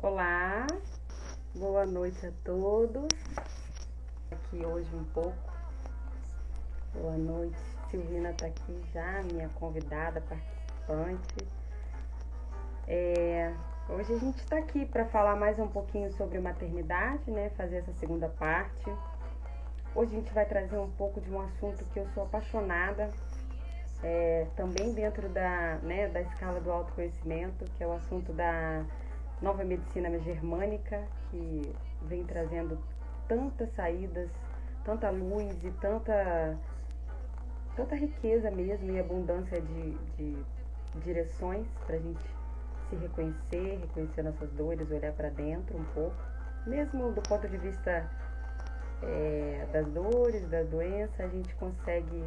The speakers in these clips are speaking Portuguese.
Olá, boa noite a todos. Aqui hoje um pouco. Boa noite, Silvina está aqui já, minha convidada, participante. Hoje a gente está aqui para falar mais um pouquinho sobre maternidade, né? Fazer essa segunda parte. Hoje a gente vai trazer um pouco de um assunto que eu sou apaixonada, também dentro da escala do autoconhecimento, que é o assunto da nova medicina germânica, que vem trazendo tantas saídas, tanta luz e tanta riqueza mesmo e abundância de direções para a gente se reconhecer nossas dores, olhar para dentro um pouco, mesmo do ponto de vista das dores, da doença, a gente consegue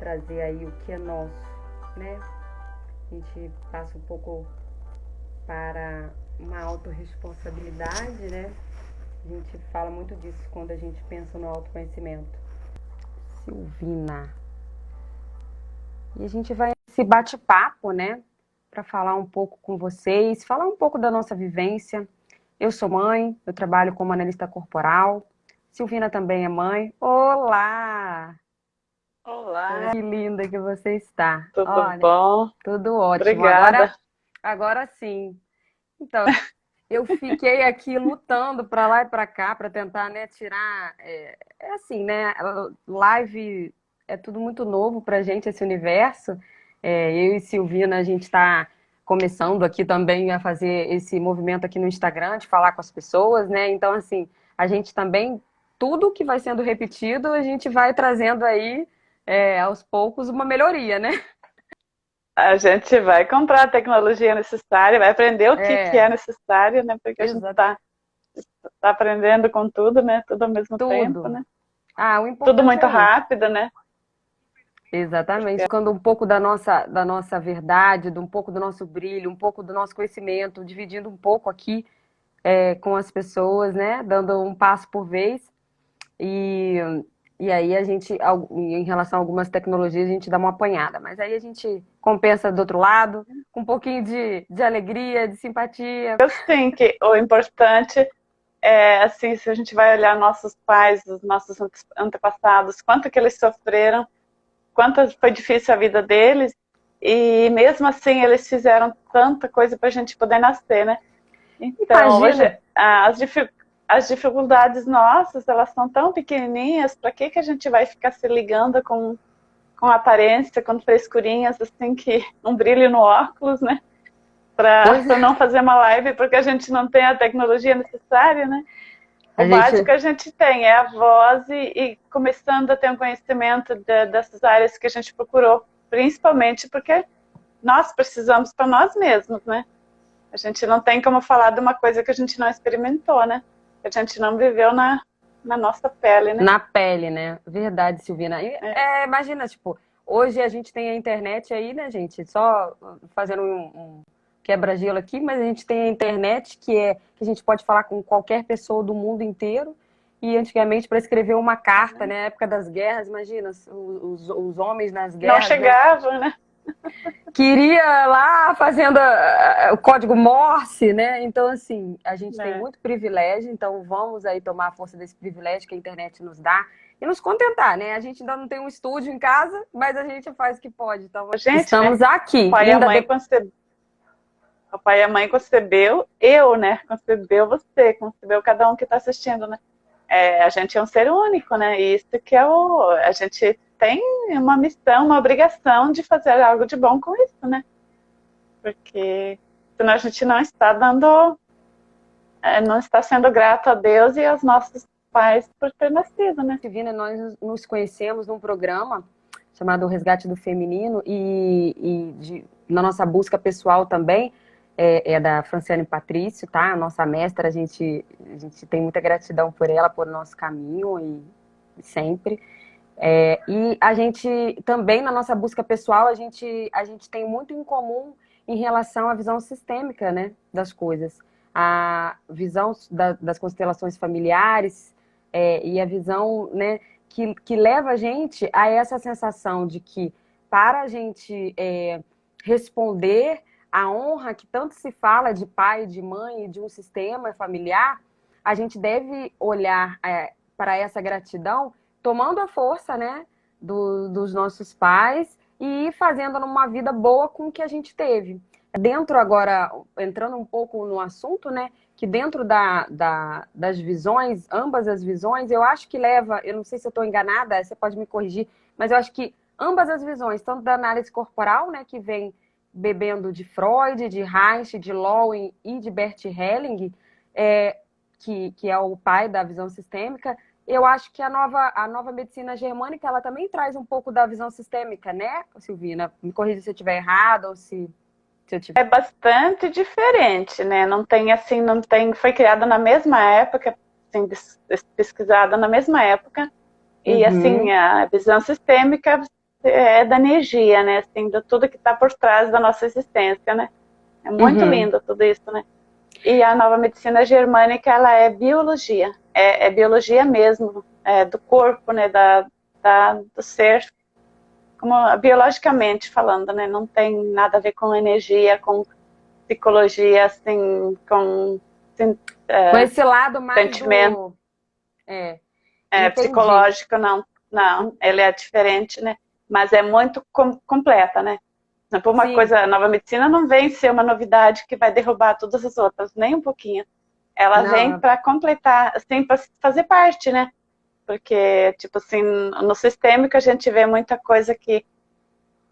trazer aí o que é nosso, né? A gente passa um pouco para uma autorresponsabilidade, né? A gente fala muito disso quando a gente pensa no autoconhecimento. Silvina. E a gente vai esse bate-papo, né? Para falar um pouco com vocês, falar um pouco da nossa vivência. Eu sou mãe, eu trabalho como analista corporal. Silvina também é mãe. Olá! Olá, Que linda que você está. tudo Olha, bom? tudo ótimo. Obrigada. Agora sim. Então, eu fiquei aqui lutando para lá e para cá para tentar, né, tirar. Assim, né? Live é tudo muito novo para gente, esse universo. Eu e Silvina, a gente está começando aqui também a fazer esse movimento aqui no Instagram, de falar com as pessoas, né? Então, assim, a gente também, tudo que vai sendo repetido, a gente vai trazendo aí, aos poucos, uma melhoria, né? A gente vai comprar a tecnologia necessária, vai aprender o que é É, necessário, né? Porque a gente exato. tá aprendendo com tudo, né? Tudo ao mesmo tempo, Tudo. né? Ah, o Tudo importante muito é isso. rápido, né? Exatamente. Porque Quando um pouco da nossa verdade, de um pouco do nosso brilho, um pouco do nosso conhecimento, dividindo um pouco aqui com as pessoas, né? Dando um passo por vez. E, e aí a gente, em relação a algumas tecnologias, a gente dá uma apanhada. Mas aí a gente compensa do outro lado, com um pouquinho de alegria, de simpatia. eu sim que o importante é, assim, se a gente vai olhar nossos pais, os nossos antepassados, quanto que eles sofreram, quanto foi difícil a vida deles, e mesmo assim eles fizeram tanta coisa para a gente poder nascer, né? Então, hoje, Imagina. as dificuldades nossas, elas são tão pequenininhas, para que a gente vai ficar se ligando com aparência, com frescurinhas, assim, que um brilho no óculos, né? Pois Para não fazer uma live, porque a gente não tem a tecnologia necessária, né? O a básico gente. a gente tem é a voz e começando a ter um conhecimento dessas áreas que a gente procurou, principalmente porque nós precisamos para nós mesmos, né? A gente não tem como falar de uma coisa que a gente não experimentou, né? Que a gente não viveu na nossa pele, né? Na pele, né? Verdade, Silvina. E, É. imagina, tipo, hoje a gente tem a internet aí, né, gente? Só fazendo um quebra-gelo aqui, mas a gente tem a internet que a gente pode falar com qualquer pessoa do mundo inteiro. E antigamente, para escrever uma carta, né, na época das guerras, imagina, os homens nas Não guerras, né? chegava, né? Queria lá fazendo o código Morse, né? Então, assim, a gente tem É. muito privilégio, então vamos aí tomar a força desse privilégio que a internet nos dá e nos contentar, né? A gente ainda não tem um estúdio em casa, mas a gente faz o que pode. Então, A gente, né? estamos O aqui, pai e a ainda mãe concebeu. O pai e a mãe concebeu eu, né? Concebeu você, concebeu cada um que está assistindo, né? A gente é um ser único, né? E isso que é a gente tem uma missão, uma obrigação de fazer algo de bom com isso, né? Porque senão a gente não está não está sendo grato a Deus e aos nossos pais por ter nascido, né? Divina, nós nos conhecemos num programa chamado O Resgate do Feminino na nossa busca pessoal também, é da Franciane Patrício, tá? A nossa mestra, a gente tem muita gratidão por ela, por nosso caminho e sempre. E a gente também, na nossa busca pessoal, a gente tem muito em comum em relação à visão sistêmica, né, das coisas. A visão das constelações familiares e a visão, né, que leva a gente a essa sensação de que para a gente responder a honra que tanto se fala de pai, de mãe, de um sistema familiar, a gente deve olhar para essa gratidão tomando a força, né, dos nossos pais e fazendo uma vida boa com o que a gente teve. Dentro agora, entrando um pouco no assunto, né, que dentro das visões, ambas as visões, eu acho que leva, eu não sei se eu estou enganada, você pode me corrigir, mas eu acho que ambas as visões, tanto da análise corporal, né, que vem bebendo de Freud, de Reich, de Lowen e de Bert Helling, que é o pai da visão sistêmica, eu acho que a nova medicina germânica, ela também traz um pouco da visão sistêmica, né, Silvina? Me corrija se eu estiver errada ou se eu tiver... É bastante diferente, né? Foi criada na mesma época, assim, pesquisada na mesma época, e assim, a visão sistêmica é da energia, né? Assim, de tudo que está por trás da nossa existência, né? É muito lindo tudo isso, né? E a nova medicina germânica, ela é biologia, é biologia mesmo, do corpo, né? Do ser, como biologicamente falando, né? Não tem nada a ver com energia, com psicologia, assim, com esse lado mais sentimento. Psicológico, não, ele é diferente, né? Mas é muito completa, né? Por exemplo, uma coisa, a nova medicina não vem ser uma novidade que vai derrubar todas as outras, nem um pouquinho. Ela vem para completar, assim, para fazer parte, né? Porque, tipo assim, no sistêmico a gente vê muita coisa que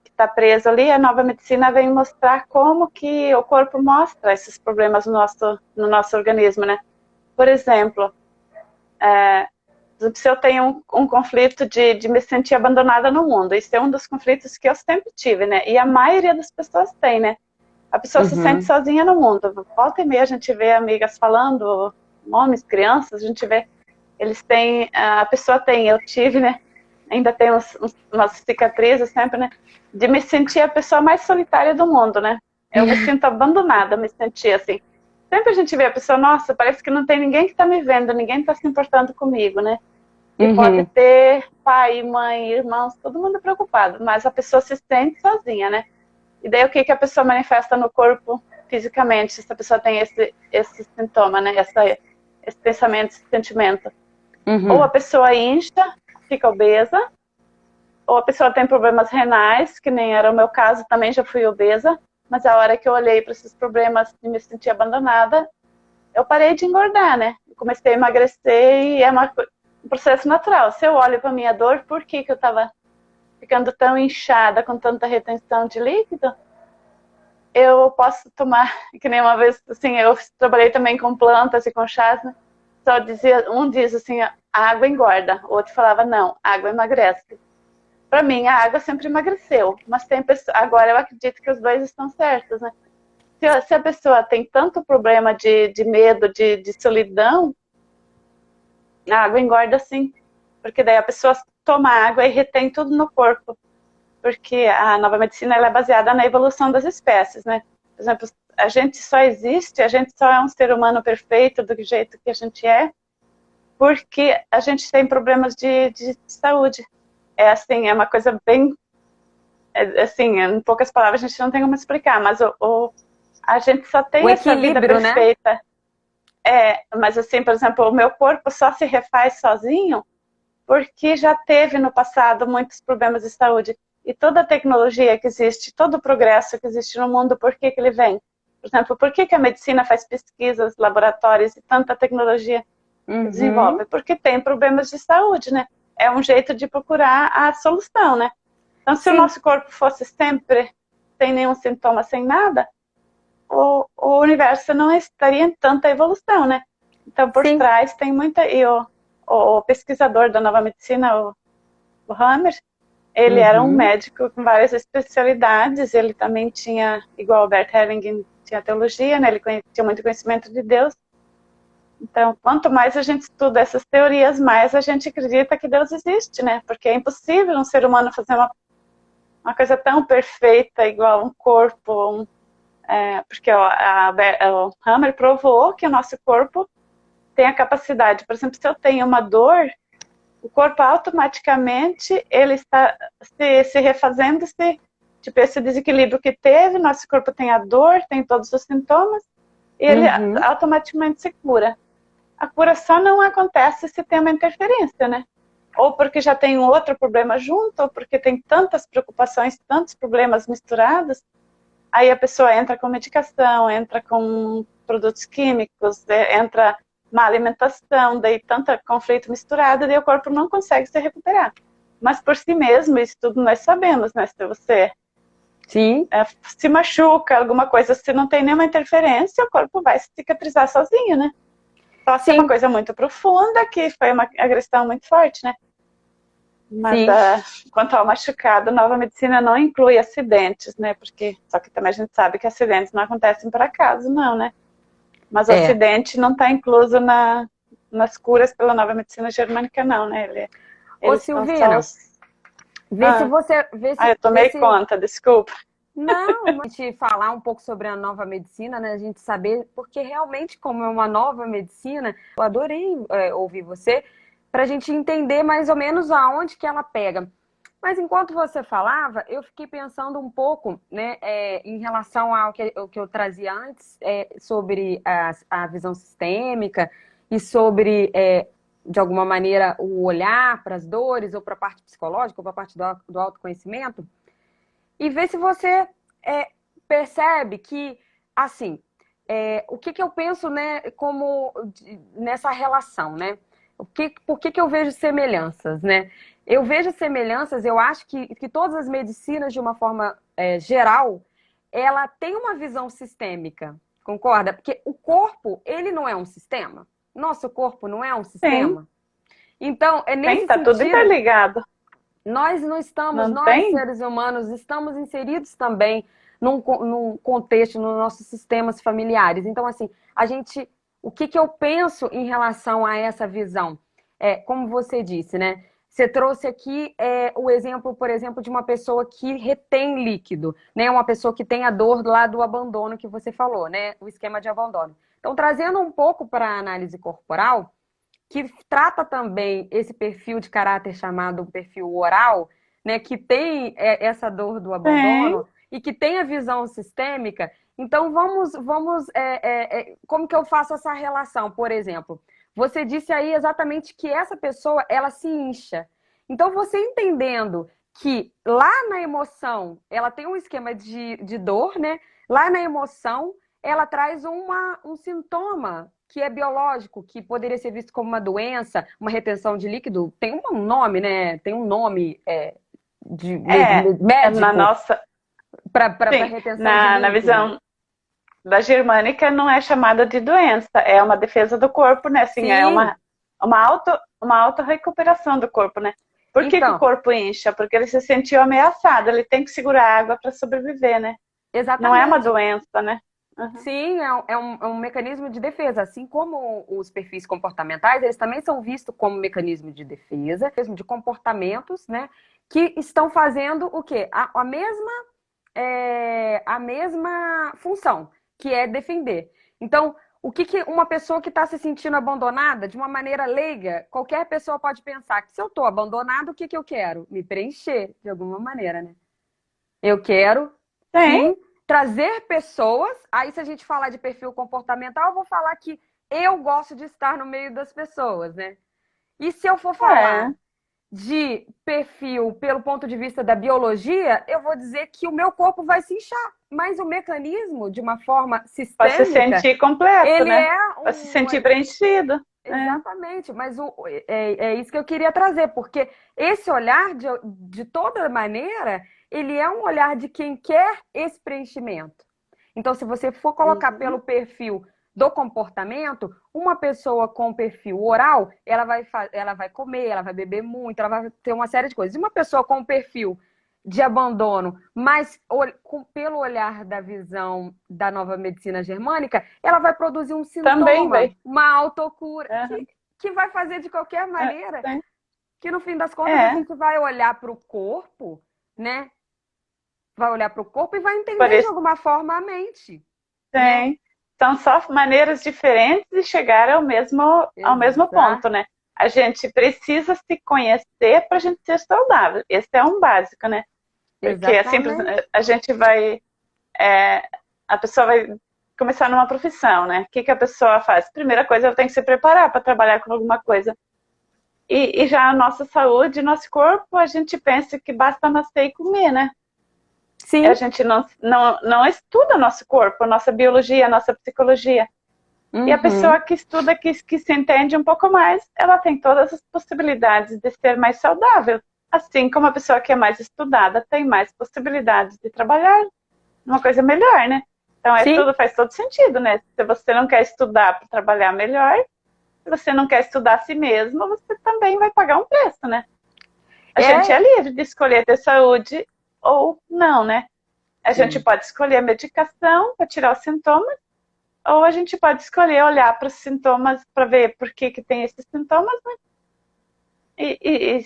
está presa ali, a nova medicina vem mostrar como que o corpo mostra esses problemas no nosso organismo, né? Por exemplo, se eu tenho um conflito de me sentir abandonada no mundo, isso é um dos conflitos que eu sempre tive, né? E a maioria das pessoas tem, né? A pessoa se sente sozinha no mundo. Volta e meia a gente vê amigas falando, homens, crianças, a gente vê, eles têm, a pessoa tem, eu tive, né? Ainda tem umas cicatrizes sempre, né? De me sentir a pessoa mais solitária do mundo, né? Eu me sinto abandonada, me sentir assim. Sempre a gente vê a pessoa, nossa, parece que não tem ninguém que tá me vendo, ninguém tá se importando comigo, né? E pode ter pai, mãe, irmãos, todo mundo preocupado, mas a pessoa se sente sozinha, né? E daí o que a pessoa manifesta no corpo fisicamente, se a pessoa tem esse sintoma, né? Esse pensamento, esse sentimento. Ou a pessoa incha, fica obesa, ou a pessoa tem problemas renais, que nem era o meu caso, também já fui obesa, mas a hora que eu olhei para esses problemas e me senti abandonada, eu parei de engordar, né? Eu comecei a emagrecer e é um processo natural. Se eu olho para minha dor, por que eu estava ficando tão inchada, com tanta retenção de líquido? Eu posso tomar, que nem uma vez, assim, eu trabalhei também com plantas e com chás, né? Só dizia, um diz assim, a água engorda, o outro falava, não, a água emagrece. Para mim, a água sempre emagreceu, mas tem pessoa, agora eu acredito que os dois estão certos, né? Se a pessoa tem tanto problema de medo, de solidão, a água engorda sim, porque daí a pessoa toma água e retém tudo no corpo, porque a nova medicina ela é baseada na evolução das espécies, né? Por exemplo, a gente só existe, a gente só é um ser humano perfeito do jeito que a gente é, porque a gente tem problemas de saúde. É assim, é uma coisa bem, assim, em poucas palavras a gente não tem como explicar, mas a gente só tem essa vida perfeita. Né? Mas assim, por exemplo, o meu corpo só se refaz sozinho porque já teve no passado muitos problemas de saúde. E toda a tecnologia que existe, todo o progresso que existe no mundo, por que ele vem? Por exemplo, por que a medicina faz pesquisas, laboratórios e tanta tecnologia desenvolve? Porque tem problemas de saúde, né? É um jeito de procurar a solução, né? Então, se o nosso corpo fosse sempre sem nenhum sintoma, sem nada, o universo não estaria em tanta evolução, né? Então, por trás tem muita... E o pesquisador da nova medicina, o Hammer, ele era um médico com várias especialidades, ele também tinha, igual o Bert Helling, tinha teologia, né? Ele tinha muito conhecimento de Deus. Então, quanto mais a gente estuda essas teorias, mais a gente acredita que Deus existe, né? Porque é impossível um ser humano fazer uma coisa tão perfeita, igual um corpo, porque o Hammer provou que o nosso corpo tem a capacidade, por exemplo, se eu tenho uma dor, o corpo automaticamente ele está se refazendo, se Tipo, esse desequilíbrio que teve, nosso corpo tem a dor, tem todos os sintomas, e ele automaticamente se cura. A cura só não acontece se tem uma interferência, né? Ou porque já tem um outro problema junto, ou porque tem tantas preocupações, tantos problemas misturados, aí a pessoa entra com medicação, entra com produtos químicos, entra má alimentação, daí tanto conflito misturado, daí o corpo não consegue se recuperar. Mas por si mesmo, isso tudo nós sabemos, né? Se você se machuca, alguma coisa, se não tem nenhuma interferência, o corpo vai se cicatrizar sozinho, né? Só se é uma coisa muito profunda, que foi uma agressão muito forte, né? Mas quanto ao machucado, a nova medicina não inclui acidentes, né? Porque, só que também a gente sabe que acidentes não acontecem por acaso, não, né? Mas o acidente não está incluso nas curas pela nova medicina germânica, não, né? Ô, Silvina, vê se você... eu tomei conta, desculpa. Não, a gente falar um pouco sobre a nova medicina, né? A gente saber, porque realmente, como é uma nova medicina, eu adorei ouvir você, para a gente entender mais ou menos aonde que ela pega. Mas enquanto você falava, eu fiquei pensando um pouco, né, em relação ao que eu trazia antes, sobre a visão sistêmica e sobre, de alguma maneira, o olhar para as dores, ou para a parte psicológica, ou para a parte do autoconhecimento. E ver se você percebe que, assim, o que eu penso, né, nessa relação, né? Por que eu vejo semelhanças, né? Eu vejo semelhanças, eu acho que todas as medicinas, de uma forma geral, ela tem uma visão sistêmica, concorda? Porque o corpo, ele não é um sistema. Nosso corpo não é um sistema. Sim. Então, nesse tá sentido... tudo interligado. Nós não estamos, nós seres humanos, estamos inseridos também num contexto, nos nossos sistemas familiares. Então, assim, o que eu penso em relação a essa visão? Como você disse, né? Você trouxe aqui o exemplo, por exemplo, de uma pessoa que retém líquido, né? Uma pessoa que tem a dor lá do abandono que você falou, né? O esquema de abandono. Então, trazendo um pouco para a análise corporal, que trata também esse perfil de caráter chamado perfil oral, né, que tem essa dor do abandono e que tem a visão sistêmica. Então, vamos como que eu faço essa relação? Por exemplo, você disse aí exatamente que essa pessoa, ela se incha. Então, você entendendo que lá na emoção, ela tem um esquema de dor, né? Lá na emoção, ela traz um sintoma que é biológico, que poderia ser visto como uma doença, uma retenção de líquido. Tem um nome, né? Tem um nome médico na nossa... para retenção de líquido. Na visão da germânica, não é chamada de doença, é uma defesa do corpo, né? Assim, é uma auto-recuperação do corpo, né? Por que o corpo incha? Porque ele se sentiu ameaçado, ele tem que segurar água para sobreviver, né? Exatamente. Não é uma doença, né? Uhum. Sim, é um mecanismo de defesa. Assim como os perfis comportamentais, eles também são vistos como mecanismo de defesa, mesmo de comportamentos, né? Que estão fazendo o quê? A mesma função, que é defender. Então, o que uma pessoa que está se sentindo abandonada, de uma maneira leiga, qualquer pessoa pode pensar que se eu estou abandonada, o que eu quero? Me preencher, de alguma maneira, né? Eu quero trazer pessoas, aí se a gente falar de perfil comportamental, eu vou falar que eu gosto de estar no meio das pessoas, né? E se eu for falar de perfil pelo ponto de vista da biologia, eu vou dizer que o meu corpo vai se inchar, mas o mecanismo, de uma forma sistêmica... Para se sentir completo, ele né? Para se sentir preenchido. Exatamente, mas é isso que eu queria trazer, porque esse olhar, de toda maneira, ele é um olhar de quem quer esse preenchimento. Então, se você for colocar pelo perfil do comportamento, uma pessoa com perfil oral, ela vai comer, ela vai beber muito, ela vai ter uma série de coisas. E uma pessoa com perfil de abandono, mas pelo olhar da visão da nova medicina germânica, ela vai produzir um sintoma, uma autocura, que vai fazer de qualquer maneira, que no fim das contas a gente vai olhar para o corpo, né? Vai olhar para o corpo e vai entender de alguma forma a mente. Né? São só maneiras diferentes de chegar ao mesmo ponto, né? A gente precisa se conhecer para a gente ser saudável. Esse é um básico, né? Porque é simples, Exatamente. a gente vai, é, a pessoa vai começar numa profissão, né? O que que a pessoa faz? Primeira coisa, ela tem que se preparar para trabalhar com alguma coisa. E já a nossa saúde, nosso corpo, a gente pensa que basta nascer e comer, né? A Sim. gente não estuda nosso corpo, a nossa biologia, a nossa psicologia. E a pessoa Uhum. que estuda, que se entende um pouco mais, ela tem todas as possibilidades de ser mais saudável. Assim como a pessoa que é mais estudada tem mais possibilidades de trabalhar uma coisa melhor, né? Então Sim. tudo faz todo sentido, né? Se você não quer estudar para trabalhar melhor, se você não quer estudar a si mesmo, você também vai pagar um preço, né? A gente é É, livre de escolher ter saúde ou não, né? A gente sim. pode escolher a medicação para tirar os sintomas, ou a gente pode escolher olhar para os sintomas para ver por que, que tem esses sintomas, né? E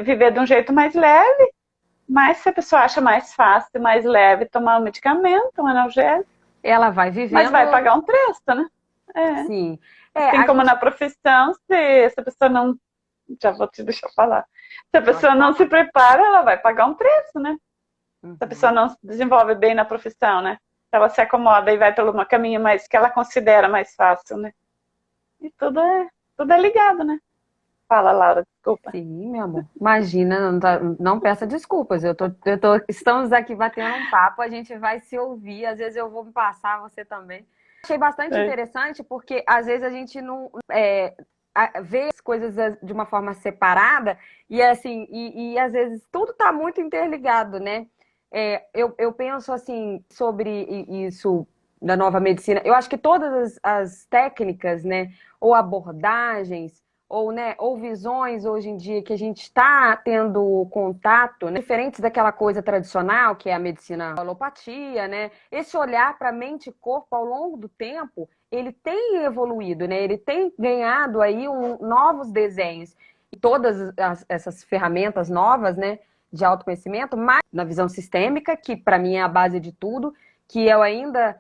viver de um jeito mais leve. Mas se a pessoa acha mais fácil, mais leve tomar um medicamento, um analgésico, Ela vai mas vai vivendo, pagar um preço, né? É. sim. É, Assim a como na gente profissão, se a pessoa não. Já vou te deixar falar. Se a pode pessoa não se falar. prepara, ela vai pagar um preço, né? Se a pessoa Uhum. não se desenvolve bem na profissão, né? Se ela se acomoda e vai pelo caminho mais que ela considera mais fácil, né? E tudo é ligado, né? Fala, Laura, desculpa. Sim, meu amor. Imagina, não, não peça desculpas. Estamos aqui batendo um papo, a gente vai se ouvir. Às vezes eu vou me passar, você também. Achei bastante É. interessante porque às vezes a gente não vê as coisas de uma forma separada e assim, e às vezes tudo está muito interligado, né? Eu penso assim sobre isso da nova medicina. Eu acho que todas as técnicas, né, ou abordagens ou, né, ou visões hoje em dia que a gente está tendo contato, né, diferentes daquela coisa tradicional, que é a medicina a alopatia, né? Esse olhar para mente e corpo ao longo do tempo, ele tem evoluído, né? Ele tem ganhado aí novos desenhos. E todas essas ferramentas novas, né, de autoconhecimento, mas na visão sistêmica, que para mim é a base de tudo, que eu ainda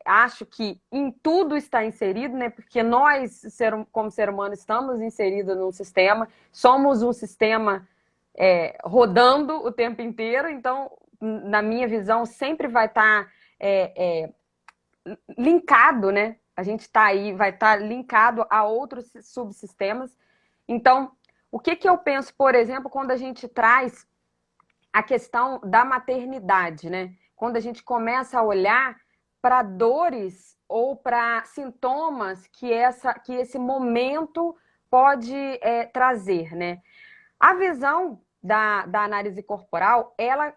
acho que em tudo está inserido, né? Porque nós, como ser humano, estamos inseridos num sistema, somos um sistema rodando o tempo inteiro, então, na minha visão, sempre vai estar linkado, né? A gente está aí, vai estar linkado a outros subsistemas. Então, o que que eu penso, por exemplo, quando a gente traz a questão da maternidade, né? Quando a gente começa a olhar para dores ou para sintomas que esse momento pode trazer, né? A visão da análise corporal, ela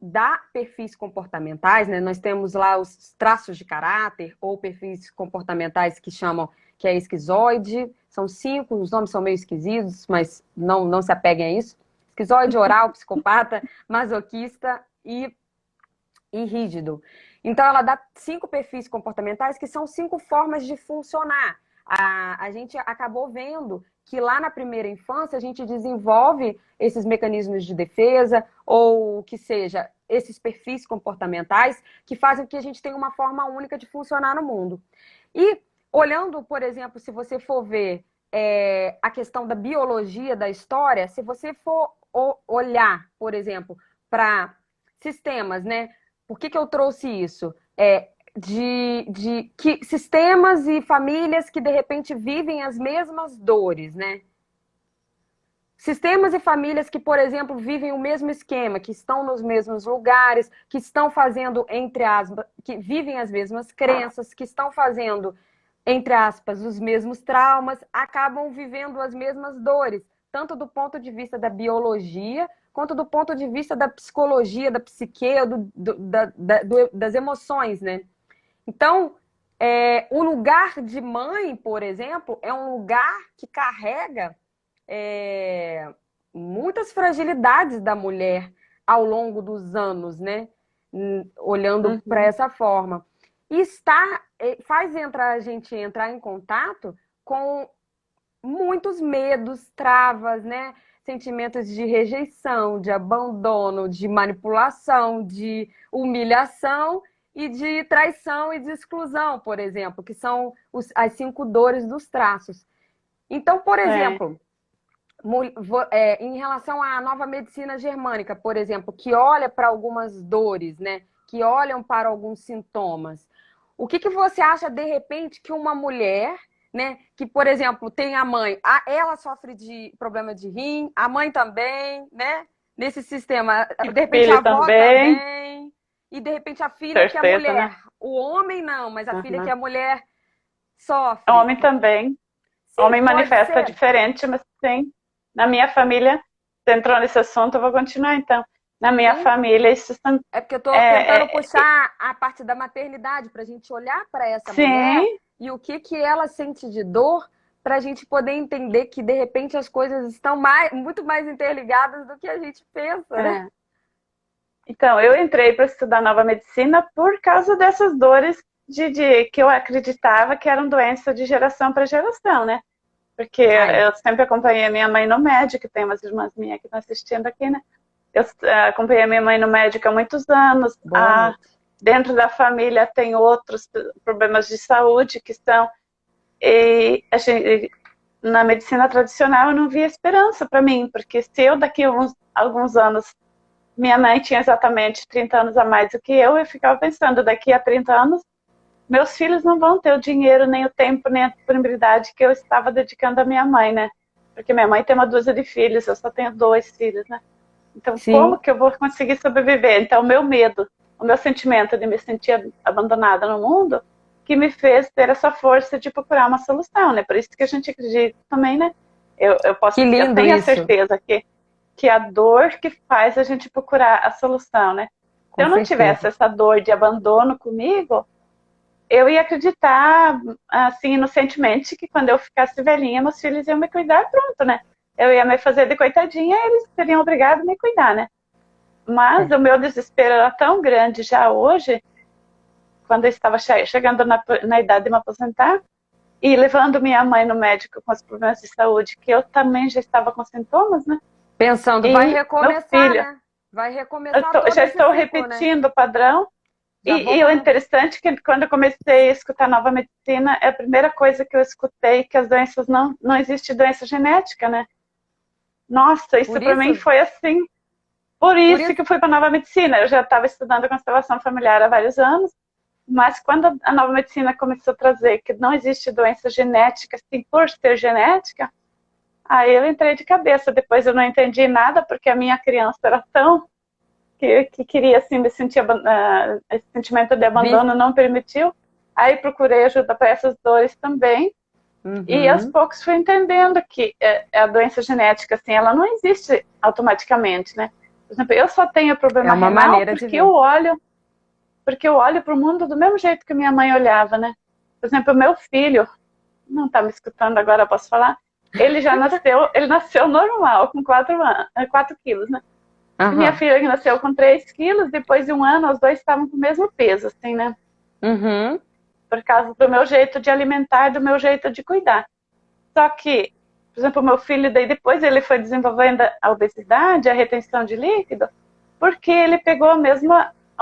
dá perfis comportamentais, né? Nós temos lá os traços de caráter ou perfis comportamentais que chamam que é esquizoide. São 5, os nomes são meio esquisitos, mas não se apeguem a isso. Esquizoide, oral, psicopata, masoquista e rígido. Então, ela dá 5 perfis comportamentais que são 5 formas de funcionar. A gente acabou vendo que lá na primeira infância a gente desenvolve esses mecanismos de defesa ou que seja esses perfis comportamentais que fazem que a gente tenha uma forma única de funcionar no mundo. E olhando, por exemplo, se você for ver a questão da biologia da história, se você for olhar, por exemplo, para sistemas, né? Por que eu trouxe isso? De que sistemas e famílias que de repente vivem as mesmas dores, né? Sistemas e famílias que, por exemplo, vivem o mesmo esquema, que estão nos mesmos lugares, que estão fazendo, entre aspas, que vivem as mesmas crenças, que estão fazendo, entre aspas, os mesmos traumas, acabam vivendo as mesmas dores, tanto do ponto de vista da biologia, quanto do ponto de vista da psicologia, da psique, das emoções, né? Então, o lugar de mãe, por exemplo, é um lugar que carrega muitas fragilidades da mulher ao longo dos anos, né? Olhando para Uhum. essa forma. E faz a gente entrar em contato com muitos medos, travas, né? Sentimentos de rejeição, de abandono, de manipulação, de humilhação e de traição e de exclusão, por exemplo, que são as 5 dores dos traços. Então, por É. exemplo, em relação à nova medicina germânica, por exemplo, que olha para algumas dores, né? Que olham para alguns sintomas. O que você acha, de repente, que uma mulher, né, que, por exemplo, tem a mãe, ela sofre de problema de rim, a mãe também, né? Nesse sistema, E de repente a filho avó também, também, e de repente a filha que é certeza, né? mulher. O homem não, mas a filha que Uhum. é mulher sofre. Homem também. Sim, Homem pode manifesta ser. diferente, mas sim. Na minha família, você entrou nesse assunto, eu vou continuar então. Na minha Sim, família, isso é porque eu estou tentando é, puxar a parte da maternidade para a gente olhar para essa mulher sim, e o que ela sente de dor para a gente poder entender que de repente as coisas estão muito mais interligadas do que a gente pensa, né? é. Então, eu entrei para estudar nova medicina por causa dessas dores que eu acreditava que eram doença de geração para geração, né? Porque Ai, eu sempre acompanhei a minha mãe no médico, tem umas irmãs minhas que estão assistindo aqui, né? Eu acompanhei a minha mãe no médico há muitos anos. boa noite. Dentro da família tem outros problemas de saúde que são. E a gente, na medicina tradicional eu não via esperança para mim, porque se eu daqui a alguns anos, minha mãe tinha exatamente 30 anos a mais do que eu ficava pensando, daqui a 30 anos, meus filhos não vão ter o dinheiro, nem o tempo, nem a disponibilidade que eu estava dedicando à minha mãe, né? Porque minha mãe tem uma dúzia de filhos, eu só tenho 2 filhos, né? Então, como Sim, que eu vou conseguir sobreviver? Então, o meu medo, o meu sentimento de me sentir abandonada no mundo, que me fez ter essa força de procurar uma solução, né? Por isso que a gente acredita também, né? que Eu lindo tenho a isso, certeza que a dor que faz a gente procurar a solução, né? Se com eu não tivesse certeza. essa dor de abandono comigo, eu ia acreditar, assim, inocentemente, que quando eu ficasse velhinha, meus filhos iam me cuidar, pronto, né? Eu ia me fazer de coitadinha e eles seriam obrigados a me cuidar, né? Mas É. o meu desespero era tão grande já hoje, quando eu estava chegando na idade de me aposentar, e levando minha mãe no médico com os problemas de saúde, que eu também já estava com sintomas, né? Pensando, vai E meu recomeçar, filho, né? Vai recomeçar todo já esse estou ciclo, né? repetindo o padrão. Já vou E o começar. interessante é que quando eu comecei a escutar nova medicina, é a primeira coisa que eu escutei que as doenças não existe doença genética, né? Nossa, isso Por para mim isso, foi assim. Por por isso que isso, eu fui para nova medicina. Eu já estava estudando constelação familiar há vários anos, mas quando a nova medicina começou a trazer que não existe doença genética, assim, por ser genética, aí eu entrei de cabeça. Depois eu não entendi nada, porque a minha criança era tão que queria assim me sentir esse sentimento de vi. abandono não permitiu. Aí procurei ajuda para essas dores também e aos Uhum. poucos fui entendendo que a doença genética assim ela não existe automaticamente, né? Por exemplo, eu só tenho É problema uma renal maneira de porque ver. eu olho para o mundo do mesmo jeito que minha mãe olhava, né? Por exemplo, o meu filho não está me escutando agora, eu posso falar? Ele nasceu normal, com 4 quilos, né? E minha Aham. filha que nasceu com 3 quilos, depois de um ano, os dois estavam com o mesmo peso, assim, né? Uhum. Por causa do meu jeito de alimentar, do meu jeito de cuidar. Só que, por exemplo, o meu filho, daí depois ele foi desenvolvendo a obesidade, a retenção de líquido, porque ele pegou o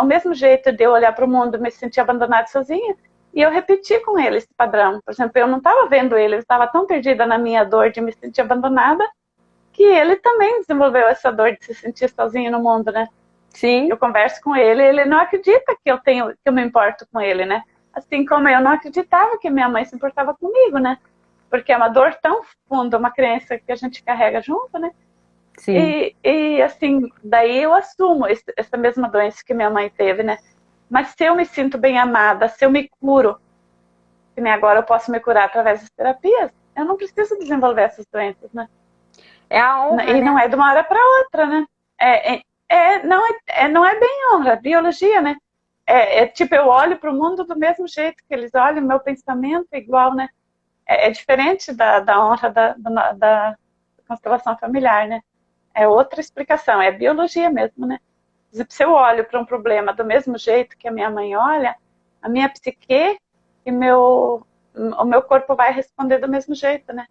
mesmo jeito de eu olhar para o mundo, me sentir abandonada sozinha, e eu repeti com ele esse padrão. Por exemplo, eu não estava vendo ele, eu estava tão perdida na minha dor de me sentir abandonada, que ele também desenvolveu essa dor de se sentir sozinho no mundo, né? Sim. Eu converso com ele, ele não acredita que eu me importo com ele, né? Assim como eu não acreditava que minha mãe se importava comigo, né? Porque é uma dor tão funda, uma crença que a gente carrega junto, né? Sim. Assim, daí eu assumo essa mesma doença que minha mãe teve, né? Mas se eu me sinto bem amada, se eu me curo, que nem agora eu posso me curar através das terapias, eu não preciso desenvolver essas doenças, né? É a honra, E não né? é de uma hora para outra, né? Não é bem honra, é biologia, né? Tipo, eu olho para o mundo do mesmo jeito que eles olham, meu pensamento é igual, né? É diferente da honra da constelação familiar, né? É outra explicação, é biologia mesmo, né? Se eu olho para um problema do mesmo jeito que a minha mãe olha, a minha psique e o meu corpo vai responder do mesmo jeito, né?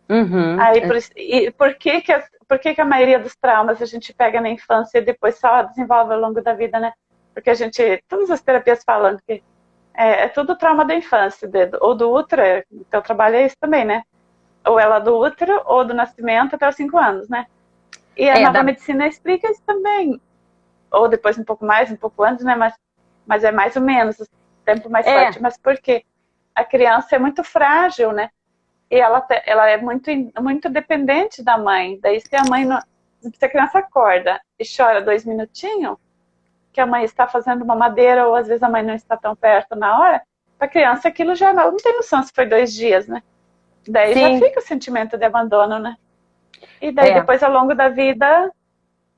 Uhum. Aí, por que a maioria dos traumas a gente pega na infância e depois só desenvolve ao longo da vida, né? Porque todas as terapias falam que é tudo trauma da infância, ou do útero, então trabalho é isso também, né? ou ela do útero ou do nascimento até os 5 anos, né? E a nova medicina explica isso também. Ou depois um pouco mais, um pouco antes, né? Mas é mais ou menos, o tempo mais forte. Mas por quê? A criança é muito frágil, né? E ela é muito dependente da mãe. Daí se a mãe não, se a criança acorda e chora 2 minutinhos, que a mãe está fazendo uma madeira, ou às vezes a mãe não está tão perto na hora, para a criança aquilo já não tem noção se foi 2 dias, né? Daí já fica o sentimento de abandono, né? E daí depois, ao longo da vida,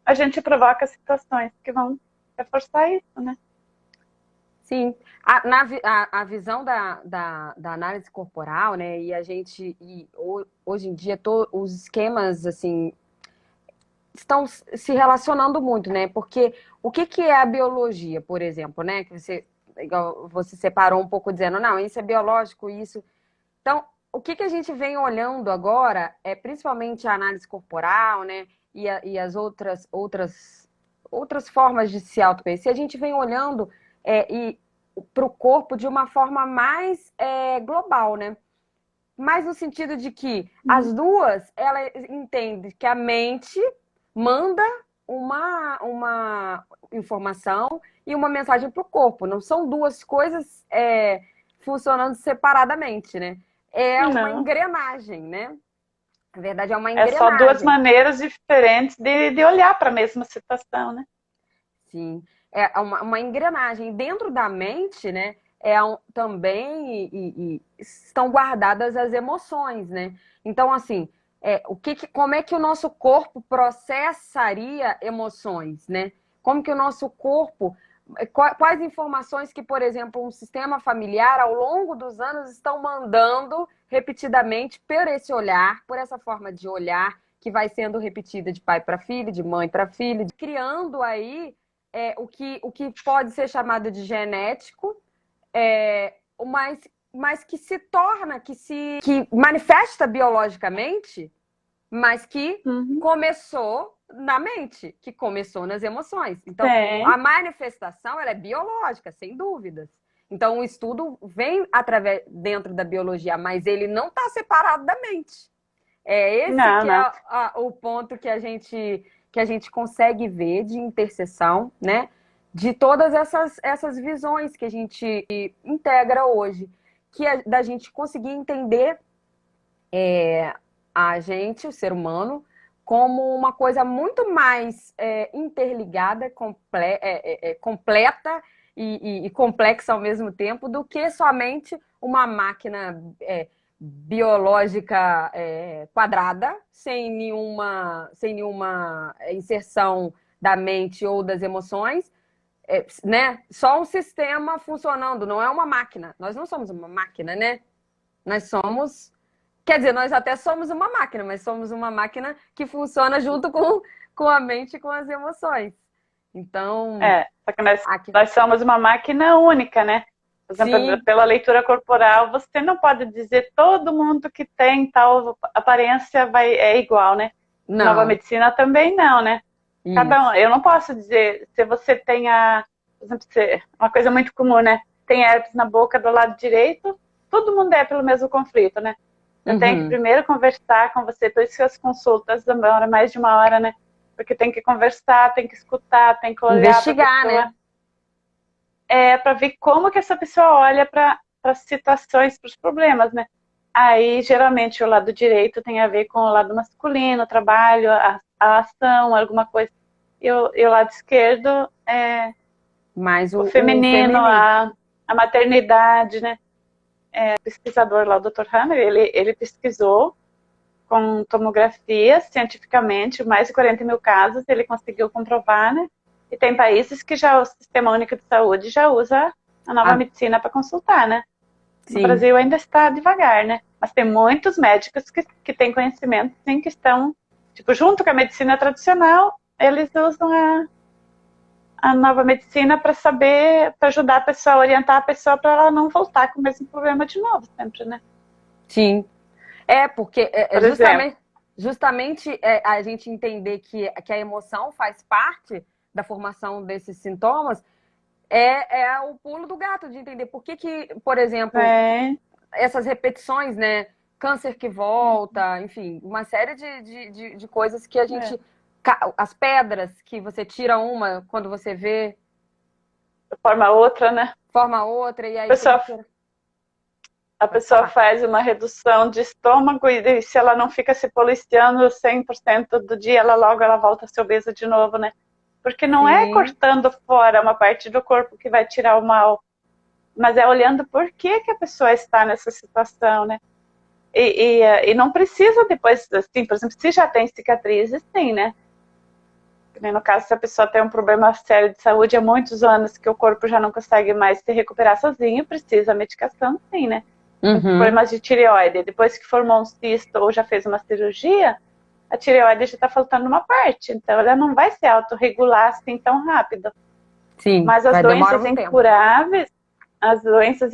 a gente provoca situações que vão reforçar isso, né? Sim. A visão da análise corporal, né? E a gente, hoje em dia, os esquemas, assim, estão se relacionando muito, né? Porque o que é a biologia, por exemplo, né? Que você separou um pouco dizendo, não, isso é biológico, isso. Então, o que a gente vem olhando agora é principalmente a análise corporal, né? E as outras formas de se autoconhecer. A gente vem olhando para o corpo de uma forma mais global, né? Mas no sentido de que as duas, ela entende que a mente manda uma informação e uma mensagem para o corpo. Não são duas coisas funcionando separadamente, né? É uma engrenagem, né? Na verdade, é uma engrenagem. É só duas maneiras diferentes de olhar para a mesma situação, né? Sim. É uma engrenagem. Dentro da mente, né? Também estão guardadas as emoções, né? Então, assim, como é que o nosso corpo processaria emoções, né? Como que o nosso corpo... Quais informações que, por exemplo, um sistema familiar, ao longo dos anos, estão mandando repetidamente por esse olhar, por essa forma de olhar, que vai sendo repetida de pai para filho, de mãe para filho, criando aí o que pode ser chamado de genético, mas que se torna, que manifesta biologicamente, mas que começou na mente, que começou nas emoções. Então, a manifestação ela é biológica, sem dúvidas. Então, o estudo vem dentro da biologia, mas ele não está separado da mente. É esse é o ponto que a gente consegue ver de interseção, né? De todas essas visões que a gente integra hoje, que é da gente conseguir entender a gente, o ser humano, como uma coisa muito mais interligada, completa e complexa ao mesmo tempo, do que somente uma máquina biológica quadrada, sem nenhuma inserção da mente ou das emoções, né? Só um sistema funcionando, não é uma máquina. Nós não somos uma máquina, né? Nós somos... Quer dizer, nós até somos uma máquina, mas somos uma máquina que funciona junto com a mente e com as emoções. Então... só que nós somos uma máquina única, né? Por exemplo, pela leitura corporal, você não pode dizer todo mundo que tem tal aparência é igual, né? Não. Nova medicina também não, né? Isso. Cada um, eu não posso dizer, se você tem por exemplo, uma coisa muito comum, né? Tem herpes na boca do lado direito, todo mundo é pelo mesmo conflito, né? Eu tenho que primeiro conversar com você, por isso que as consultas demoram mais de 1 hora, né? Porque tem que conversar, tem que escutar, tem que olhar. Investigar, né? Para ver como que essa pessoa olha para as situações, para os problemas, né? Aí, geralmente, o lado direito tem a ver com o lado masculino, o trabalho, a ação, alguma coisa. E o lado esquerdo é mais o feminino, a maternidade, né? O pesquisador lá, o Dr. Hammer, ele pesquisou com tomografia, cientificamente, mais de 40 mil casos, ele conseguiu comprovar, né? E tem países que já o Sistema Único de Saúde já usa a nova medicina para consultar, né? No Brasil ainda está devagar, né? Mas tem muitos médicos que têm conhecimento, sim, que estão, tipo, junto com a medicina tradicional, eles usam a nova medicina para saber, para ajudar a pessoa, orientar a pessoa para ela não voltar com o mesmo problema de novo, sempre, né? Sim. Porque justamente a gente entender que a emoção faz parte da formação desses sintomas é o pulo do gato de entender por que, por exemplo, essas repetições, né? câncer que volta, enfim, uma série de coisas que a gente... As pedras que você tira uma, quando você vê... Forma outra, né? Forma outra, e aí... A pessoa faz uma redução de estômago e se ela não fica se policiando 100% do dia, logo ela volta a ser obesa de novo, né? Porque não é cortando fora uma parte do corpo que vai tirar o mal, mas é olhando por que a pessoa está nessa situação, né? E não precisa depois, assim, por exemplo, se já tem cicatrizes, sim, né? No caso, se a pessoa tem um problema sério de saúde há muitos anos, que o corpo já não consegue mais se recuperar sozinho, precisa medicação, sim, né? Problemas de tireoide, depois que formou um cisto ou já fez uma cirurgia, a tireoide já está faltando uma parte, então ela não vai se autorregular assim tão rápido. Sim, mas as doenças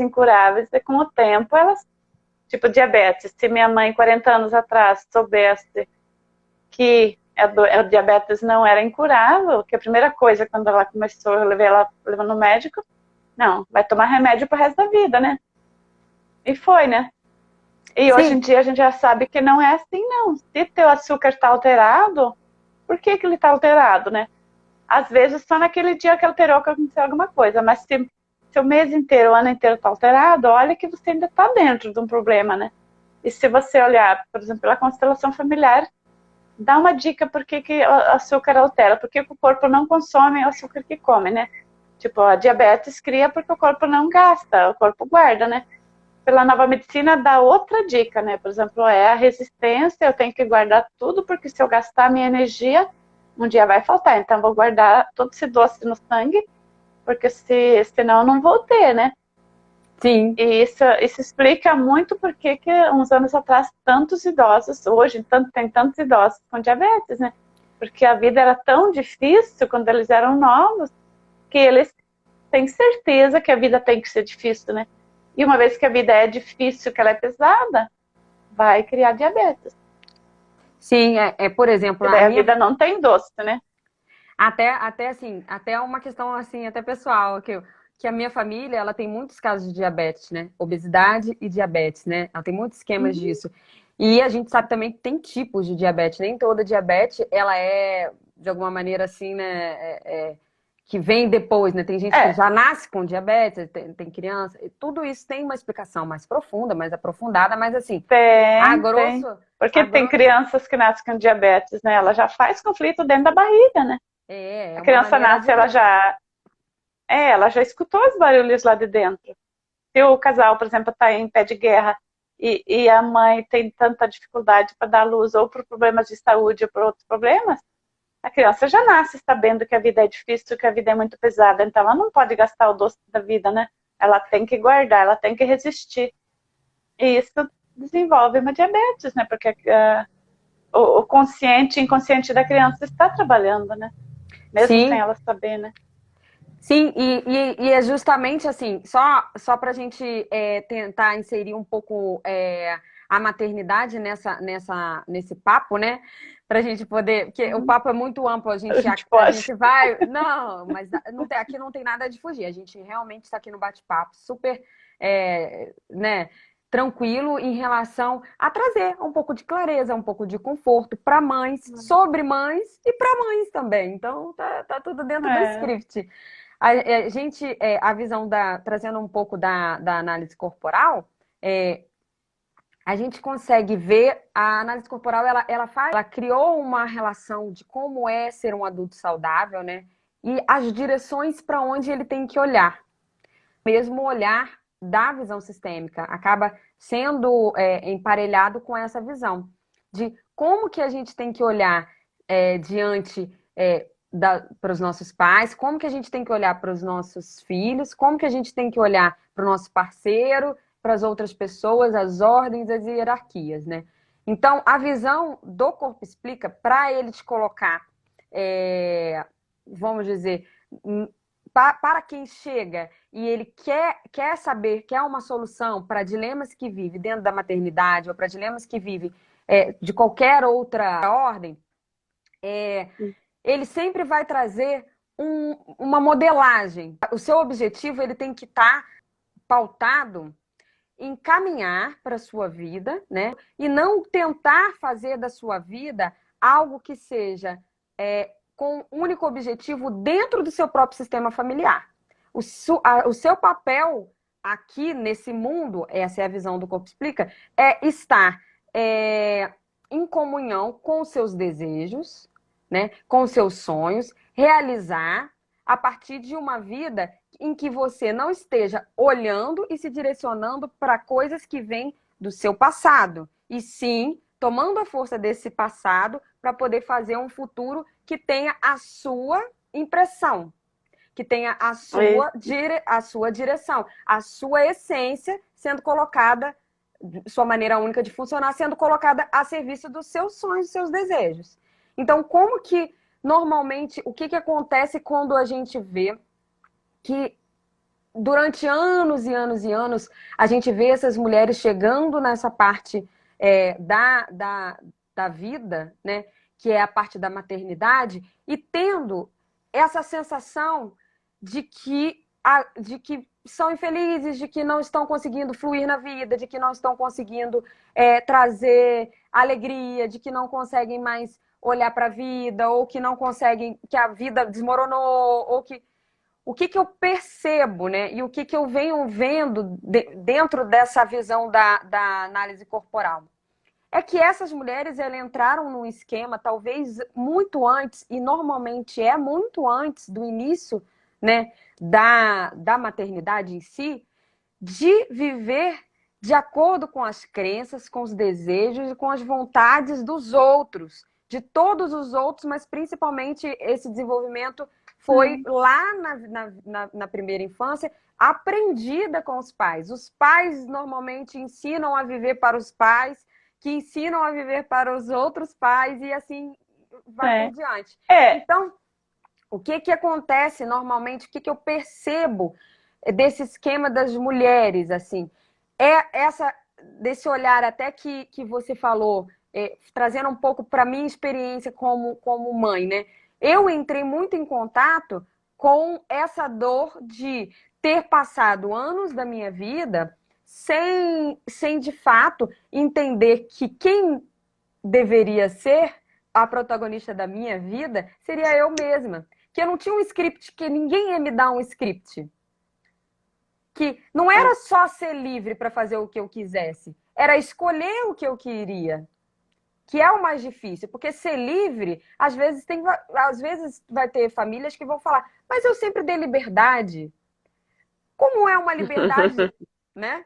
incuráveis, com o tempo, elas, tipo diabetes, se minha mãe 40 anos atrás soubesse que o diabetes não era incurável, que a primeira coisa quando ela começou, eu levei ela no médico, não, vai tomar remédio pro resto da vida, né? E foi, né? E hoje em dia a gente já sabe que não é assim, não. Se teu açúcar está alterado, por que ele está alterado, né? Às vezes só naquele dia que alterou que aconteceu alguma coisa, mas se o mês inteiro, o ano inteiro está alterado, olha que você ainda está dentro de um problema, né? E se você olhar, por exemplo, pela constelação familiar, dá uma dica por que o açúcar altera, porque o corpo não consome o açúcar que come, né? Tipo, a diabetes cria porque o corpo não gasta, o corpo guarda, né? Pela nova medicina dá outra dica, né? Por exemplo, a resistência, eu tenho que guardar tudo, porque se eu gastar minha energia, um dia vai faltar. Então, vou guardar todo esse doce no sangue, porque senão eu não vou ter, né? Sim. E isso explica muito porque que uns anos atrás tantos idosos, hoje tem tantos idosos com diabetes, né? Porque a vida era tão difícil quando eles eram novos, que eles têm certeza que a vida tem que ser difícil, né? E uma vez que a vida é difícil, que ela é pesada, vai criar diabetes. Sim, por exemplo... a vida não tem doce, né? Até assim, até uma questão assim, até pessoal, que a minha família, ela tem muitos casos de diabetes, né? Obesidade e diabetes, né? Ela tem muitos esquemas disso. E a gente sabe também que tem tipos de diabetes. Nem toda diabetes, ela é, de alguma maneira, assim, né? Que vem depois, né? Tem gente que já nasce com diabetes, tem criança. E tudo isso tem uma explicação mais profunda, mais aprofundada, mas assim, tem. Porque tem crianças que nascem com diabetes, né? Ela já faz conflito dentro da barriga, né? A criança nasce, ela já escutou os barulhos lá de dentro. Se o casal, por exemplo, está em pé de guerra e a mãe tem tanta dificuldade para dar luz, ou por problemas de saúde ou por outros problemas, a criança já nasce sabendo que a vida é difícil, que a vida é muito pesada, então ela não pode gastar o doce da vida, né? Ela tem que guardar, ela tem que resistir. E isso desenvolve uma diabetes, né? Porque o consciente e inconsciente da criança está trabalhando, né? Mesmo sem ela saber, né? Sim, e é justamente assim, só para a gente tentar inserir um pouco a maternidade nesse papo, né? Para a gente poder, porque o papo é muito amplo, a gente vai... Não, mas aqui não tem nada de fugir, a gente realmente está aqui no bate-papo super, né, tranquilo em relação a trazer um pouco de clareza, um pouco de conforto para mães, sobre mães e para mães também. Então, tá tudo dentro do script. A visão trazendo um pouco da análise corporal, a gente consegue ver a análise corporal, ela criou uma relação de como é ser um adulto saudável, né? E as direções para onde ele tem que olhar. Mesmo olhar da visão sistêmica acaba sendo emparelhado com essa visão de como que a gente tem que olhar diante para os nossos pais, como que a gente tem que olhar para os nossos filhos, como que a gente tem que olhar para o nosso parceiro, para as outras pessoas, as ordens, as hierarquias, né? Então, a visão do Corpo Explica, para ele te colocar, vamos dizer, para quem chega e ele quer saber, quer uma solução para dilemas que vive dentro da maternidade ou para dilemas que vive de qualquer outra ordem, ele sempre vai trazer uma modelagem. O seu objetivo ele tem que estar pautado encaminhar para a sua vida, né? E não tentar fazer da sua vida algo que seja com um único objetivo dentro do seu próprio sistema familiar. O seu papel aqui nesse mundo, essa é a visão do Corpo Explica, é estar em comunhão com os seus desejos, né, com os seus sonhos, realizar a partir de uma vida em que você não esteja olhando e se direcionando para coisas que vêm do seu passado, e sim tomando a força desse passado para poder fazer um futuro que tenha a sua impressão, que tenha a sua direção, a sua essência sendo colocada, sua maneira única de funcionar, sendo colocada a serviço dos seus sonhos, dos seus desejos. Então, como que, normalmente, o que acontece quando a gente vê que durante anos e anos e anos, a gente vê essas mulheres chegando nessa parte da vida, né, que é a parte da maternidade, e tendo essa sensação de que são infelizes, de que não estão conseguindo fluir na vida, de que não estão conseguindo trazer alegria, de que não conseguem mais olhar para a vida, ou que não conseguem, que a vida desmoronou, ou que... O que eu percebo, né? E o que eu venho vendo dentro dessa visão da análise corporal? É que essas mulheres, elas entraram num esquema, talvez muito antes, e normalmente é muito antes do início, né, da maternidade em si, de viver de acordo com as crenças, com os desejos e com as vontades dos outros, de todos os outros, mas principalmente esse desenvolvimento foi lá na primeira infância, aprendida com os pais. Os pais normalmente ensinam a viver para os pais, que ensinam a viver para os outros pais, e assim vai por diante. Então, o que acontece normalmente, o que eu percebo desse esquema das mulheres, assim, desse olhar até que você falou, trazendo um pouco para a minha experiência como mãe, né? Eu entrei muito em contato com essa dor de ter passado anos da minha vida sem de fato entender que quem deveria ser a protagonista da minha vida seria eu mesma. Que eu não tinha um script, que ninguém ia me dar um script. Que não era só ser livre para fazer o que eu quisesse, era escolher o que eu queria. Que é o mais difícil, porque ser livre, às vezes vai ter famílias que vão falar, mas eu sempre dei liberdade. Como é uma liberdade, né?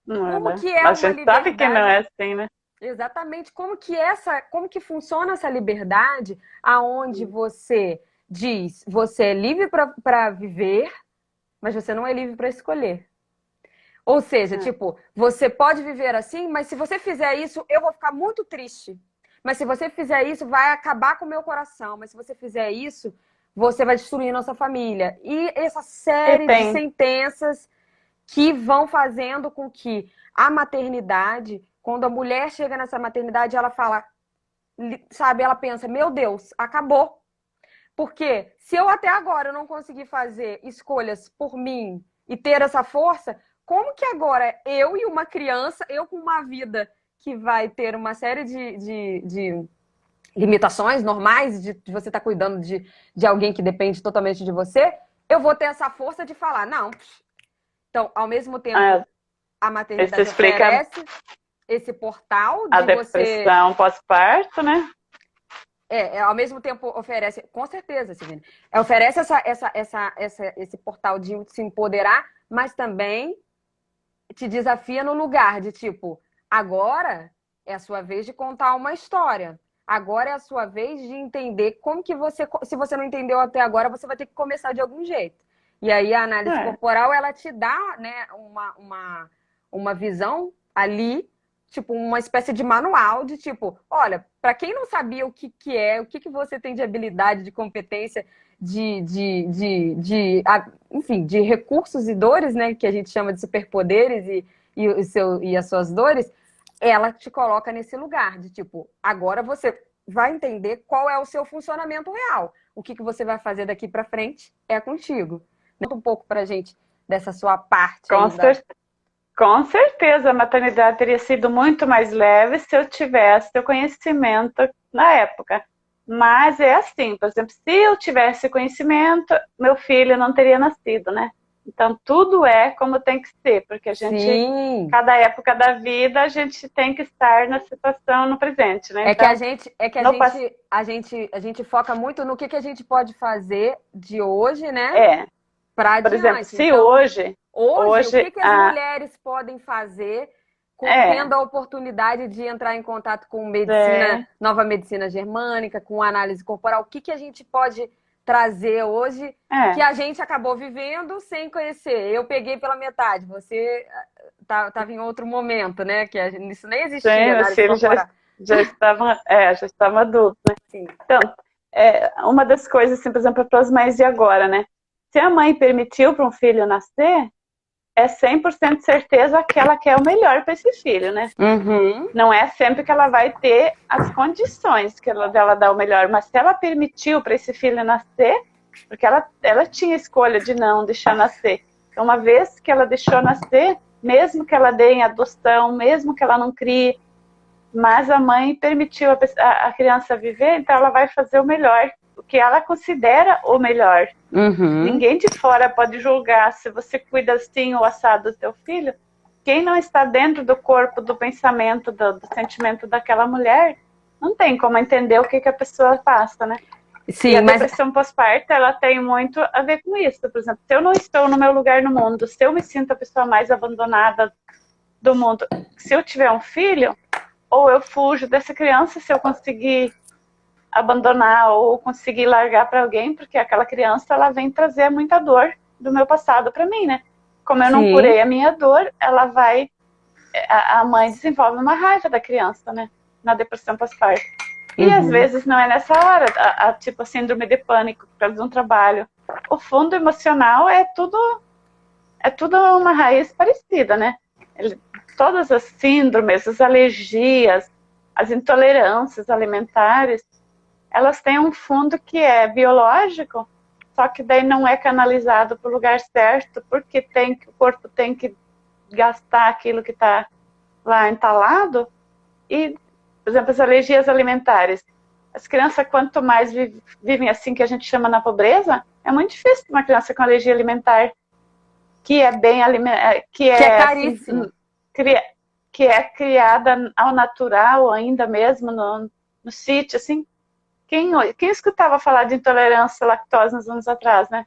Como que é uma liberdade? A gente sabe que não é assim, né? Exatamente. Como que funciona essa liberdade aonde você diz, você é livre para viver, mas você não é livre para escolher. Ou seja, tipo, você pode viver assim, mas se você fizer isso, eu vou ficar muito triste. Mas se você fizer isso, vai acabar com o meu coração. Mas se você fizer isso, você vai destruir nossa família. E essa série de sentenças que vão fazendo com que a maternidade, quando a mulher chega nessa maternidade, ela fala, sabe, ela pensa, meu Deus, acabou. Porque se eu até agora eu não consegui fazer escolhas por mim e ter essa força, como que agora eu e uma criança, eu com uma vida que vai ter uma série de limitações normais, de você estar cuidando de alguém que depende totalmente de você, eu vou ter essa força de falar, não. Então, ao mesmo tempo, a maternidade oferece esse portal de a depressão pós-parto, né? Ao mesmo tempo oferece, com certeza, Silvina, oferece esse portal de se empoderar, mas também te desafia no lugar de tipo, agora é a sua vez de contar uma história. Agora é a sua vez de entender como que se você não entendeu até agora, você vai ter que começar de algum jeito. E aí a análise corporal, ela te dá, né, uma visão ali, tipo, uma espécie de manual de tipo, olha, para quem não sabia o que é, o que você tem de habilidade, de competência, enfim, de recursos e dores, né, que a gente chama de superpoderes e as suas dores, ela te coloca nesse lugar de tipo, agora você vai entender qual é o seu funcionamento real. O que você vai fazer daqui para frente é contigo. Conta um pouco pra gente dessa sua parte. Com certeza a maternidade teria sido muito mais leve se eu tivesse o conhecimento na época. Mas é assim, por exemplo, se eu tivesse conhecimento, meu filho não teria nascido, né? Então tudo é como tem que ser, porque a gente, Sim. cada época da vida, a gente tem que estar na situação no presente, né? É que a Então, gente, no a gente foca muito no que a gente pode fazer de hoje, né? é, Para por exemplo, adiante. se Então, hoje, hoje, o hoje, que as mulheres podem fazer é, tendo a oportunidade de entrar em contato com medicina, é, nova medicina germânica, com análise corporal? O que a gente pode trazer hoje que é. a gente acabou vivendo sem conhecer? Eu peguei pela metade, você estava em outro momento, né? Que isso nem Sim, existia, meus análise filhos corporal. já estavam adultos, né? Sim. Então, uma das coisas, assim, por exemplo, para as mães de agora, né? Se a mãe permitiu para um filho nascer, é 100% certeza que ela quer o melhor para esse filho, né? Uhum. Não é sempre que ela vai ter as condições dela dar o melhor, mas se ela permitiu para esse filho nascer, porque ela tinha escolha de não deixar nascer. Então, uma vez que ela deixou nascer, mesmo que ela dê em adoção, mesmo que ela não crie, mas a mãe permitiu a criança viver, então ela vai fazer o melhor, o que ela considera o melhor. Uhum. Ninguém de fora pode julgar se você cuida assim ou assado do teu filho. Quem não está dentro do corpo, do pensamento, do sentimento daquela mulher, não tem como entender o que a pessoa passa, né? Sim, E a mas depressão pós-parto, ela tem muito a ver com isso. Por exemplo, se eu não estou no meu lugar no mundo, se eu me sinto a pessoa mais abandonada do mundo, se eu tiver um filho, ou eu fujo dessa criança se eu conseguir abandonar ou conseguir largar para alguém, porque aquela criança ela vem trazer muita dor do meu passado para mim, né? Como eu não sim. curei a minha dor, ela vai a mãe desenvolve uma raiva da criança, né? Na depressão pós-parto. E às vezes não é nessa hora, tipo a síndrome de pânico por causa de um trabalho. O fundo emocional é tudo uma raiz parecida, né? Todas as síndromes, as alergias, as intolerâncias alimentares, elas têm um fundo que é biológico, só que daí não é canalizado para o lugar certo, porque o corpo tem que gastar aquilo que está lá entalado. E, por exemplo, as alergias alimentares. As crianças, quanto mais vivem assim, que a gente chama na pobreza, é muito difícil uma criança com alergia alimentar que é bem alimentada, Que é caríssimo. Assim, que é criada ao natural, ainda mesmo no sítio, assim. Quem escutava falar de intolerância à lactose uns anos atrás, né?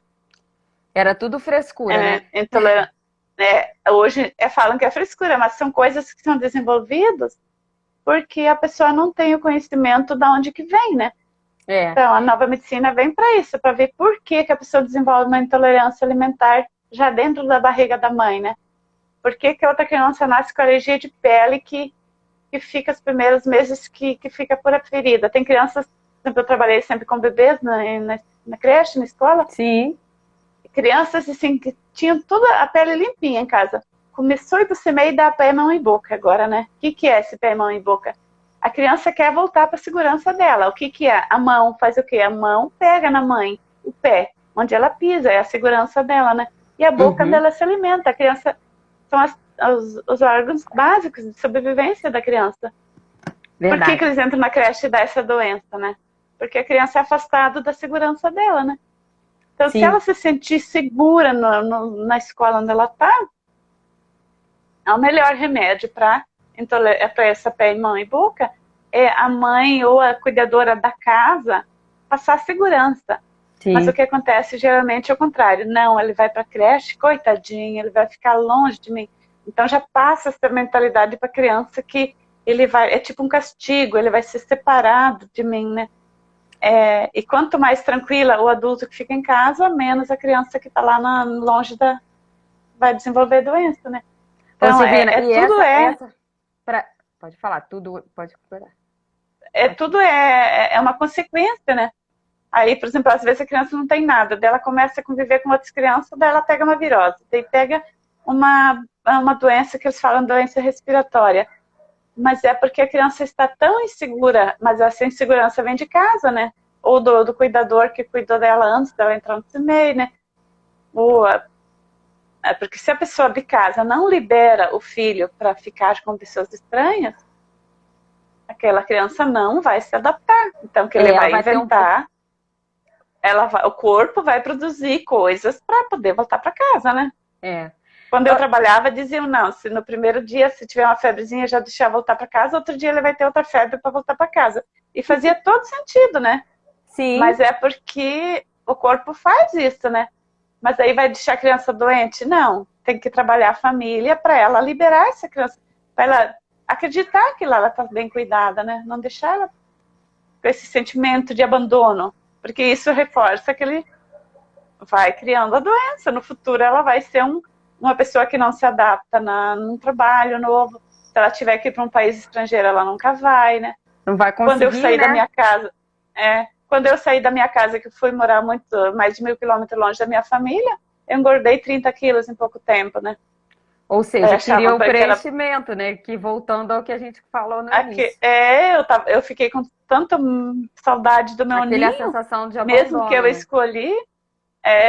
Era tudo frescura, né? Hoje falam que é frescura, mas são coisas que são desenvolvidas porque a pessoa não tem o conhecimento de onde que vem, né? Então, a nova medicina vem para isso, para ver por que a pessoa desenvolve uma intolerância alimentar já dentro da barriga da mãe, né? Por que a outra criança nasce com alergia de pele que fica os primeiros meses que fica por a ferida? Tem crianças, por exemplo, eu trabalhei sempre com bebês na creche, na escola. Sim. Crianças, assim, que tinham toda a pele limpinha em casa. Começou a ir pro CME e dá pé, mão e boca agora, né? O que é esse pé, mão e boca? A criança quer voltar para a segurança dela. O que é? A mão faz o quê? A mão pega na mãe, o pé, onde ela pisa, é a segurança dela, né? E a boca dela se alimenta. A criança são os órgãos básicos de sobrevivência da criança. Verdade. Por que eles entram na creche e dá essa doença, né? Porque a criança é afastada da segurança dela, né? Então, se ela se sentir segura na escola onde ela está, é o melhor remédio para essa pé, mão e boca é a mãe ou a cuidadora da casa passar segurança. Sim. Mas o que acontece geralmente é o contrário. Não, ele vai para a creche, coitadinho, ele vai ficar longe de mim. Então já passa essa mentalidade para a criança que ele vai, é tipo um castigo, ele vai ser separado de mim, né? E quanto mais tranquila o adulto que fica em casa, menos a criança que está lá longe vai desenvolver doença, né? Então, pode falar, tudo pode recuperar. Tudo é uma consequência, né? Aí, por exemplo, às vezes a criança não tem nada, daí ela começa a conviver com outras crianças, daí ela pega uma virose, daí pega uma doença que eles falam doença respiratória. Mas é porque a criança está tão insegura, mas essa insegurança vem de casa, né? Ou do cuidador que cuidou dela antes dela entrar no CMEI, né? Porque se a pessoa de casa não libera o filho para ficar com pessoas estranhas, aquela criança não vai se adaptar. Então, que ele vai inventar, o corpo vai produzir coisas para poder voltar para casa, né? Quando eu trabalhava, diziam, não, se no primeiro dia, se tiver uma febrezinha, já deixar voltar para casa, outro dia ele vai ter outra febre para voltar para casa. E fazia todo sentido, né? Sim. Mas é porque o corpo faz isso, né? Mas aí vai deixar a criança doente? Não. Tem que trabalhar a família para ela liberar essa criança, para ela acreditar que lá ela está bem cuidada, né? Não deixar ela com esse sentimento de abandono, porque isso reforça que ele vai criando a doença. No futuro ela vai ser uma pessoa que não se adapta num trabalho novo. Se ela tiver que ir para um país estrangeiro, ela nunca vai, né? Não vai conseguir, Quando eu saí né? da minha casa, quando eu saí da minha casa, que fui morar mais de 1.000 quilômetros longe da minha família, eu engordei 30 quilos em pouco tempo, né? Ou seja, queria o preenchimento, né? Que voltando ao que a gente falou no início. Eu fiquei com tanta saudade do meu ninho, sensação de abandono, mesmo que eu escolhi,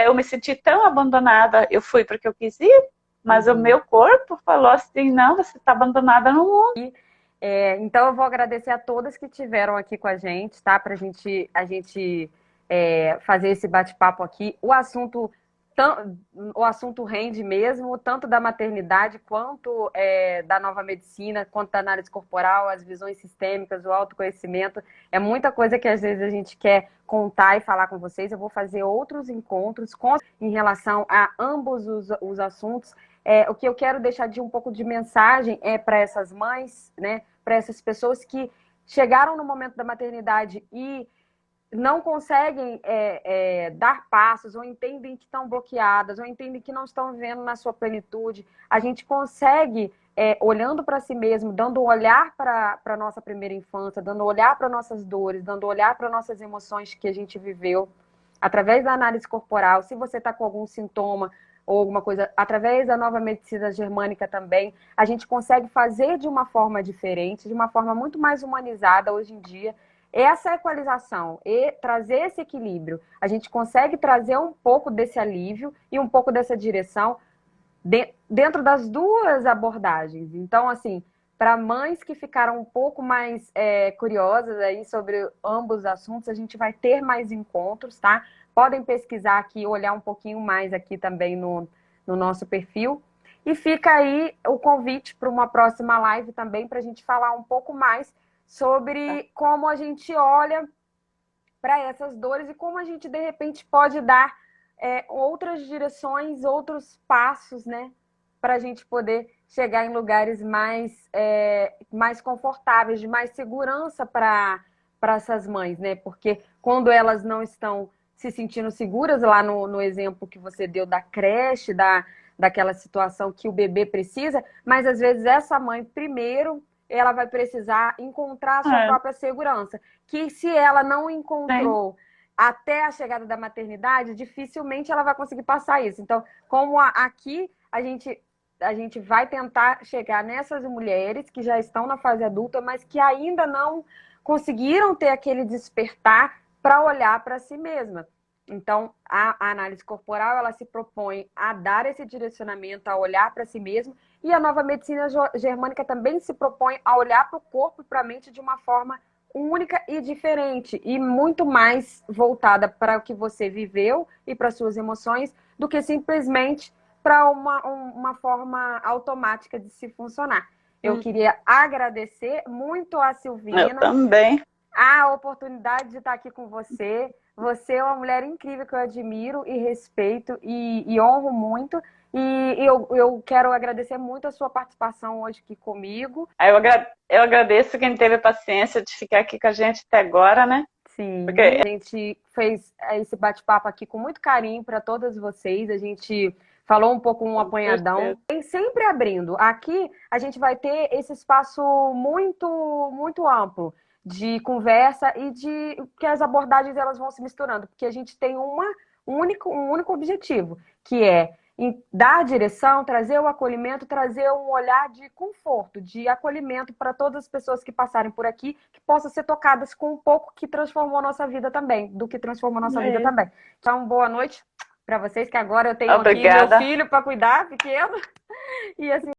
eu me senti tão abandonada. Eu fui porque eu quis ir, mas o meu corpo falou assim, não, você está abandonada no mundo. Então eu vou agradecer a todas que estiveram aqui com a gente, tá? Pra a gente fazer esse bate-papo aqui. O assunto rende mesmo, tanto da maternidade, quanto da nova medicina, quanto da análise corporal, as visões sistêmicas, o autoconhecimento. É muita coisa que às vezes a gente quer contar e falar com vocês. Eu vou fazer outros encontros em relação a ambos os assuntos. O que eu quero deixar de um pouco de mensagem para essas mães, né, para essas pessoas que chegaram no momento da maternidade e não conseguem dar passos, ou entendem que estão bloqueadas, ou entendem que não estão vivendo na sua plenitude. A gente consegue, olhando para si mesmo, dando um olhar para a nossa primeira infância, dando um olhar para nossas dores, dando um olhar para nossas emoções que a gente viveu, através da análise corporal. Se você está com algum sintoma ou alguma coisa, através da nova medicina germânica também, a gente consegue fazer de uma forma diferente, de uma forma muito mais humanizada hoje em dia, essa equalização e trazer esse equilíbrio. A gente consegue trazer um pouco desse alívio e um pouco dessa direção dentro das duas abordagens. Então, assim, para mães que ficaram um pouco mais curiosas aí sobre ambos os assuntos, a gente vai ter mais encontros, tá? Podem pesquisar aqui, olhar um pouquinho mais aqui também no nosso perfil. E fica aí o convite para uma próxima live também, para a gente falar um pouco mais sobre como a gente olha para essas dores e como a gente, de repente, pode dar outras direções, outros passos, né? Para a gente poder chegar em lugares mais confortáveis, de mais segurança para essas mães, né? Porque quando elas não estão se sentindo seguras, lá no exemplo que você deu da creche, daquela situação que o bebê precisa, mas às vezes essa mãe primeiro ela vai precisar encontrar a sua própria segurança, que se ela não encontrou até a chegada da maternidade, dificilmente ela vai conseguir passar isso. Então, como aqui a gente vai tentar chegar nessas mulheres que já estão na fase adulta, mas que ainda não conseguiram ter aquele despertar para olhar para si mesma. Então, a análise corporal, ela se propõe a dar esse direcionamento, a olhar para si mesmo, e a nova medicina germânica também se propõe a olhar para o corpo e para a mente de uma forma única e diferente, e muito mais voltada para o que você viveu e para suas emoções, do que simplesmente para uma forma automática de se funcionar. Eu queria agradecer muito a Silvina. Eu também. A oportunidade de estar aqui com você. Você é uma mulher incrível que eu admiro e respeito e honro muito. E eu quero agradecer muito a sua participação hoje aqui comigo. Eu agradeço quem teve a paciência de ficar aqui com a gente até agora, né? Sim, porque a gente fez esse bate-papo aqui com muito carinho para todas vocês. A gente falou um pouco um apanhadão, sempre abrindo. Aqui a gente vai ter esse espaço muito, muito amplo de conversa e de que as abordagens elas vão se misturando, porque a gente tem um único objetivo, que é dar direção, trazer o acolhimento, trazer um olhar de conforto, de acolhimento para todas as pessoas que passarem por aqui, que possam ser tocadas com um pouco que transformou a nossa vida também, do que transformou a nossa vida também. Então, boa noite, para vocês, que agora eu tenho aqui meu Obrigada. filho para cuidar, pequeno. E assim,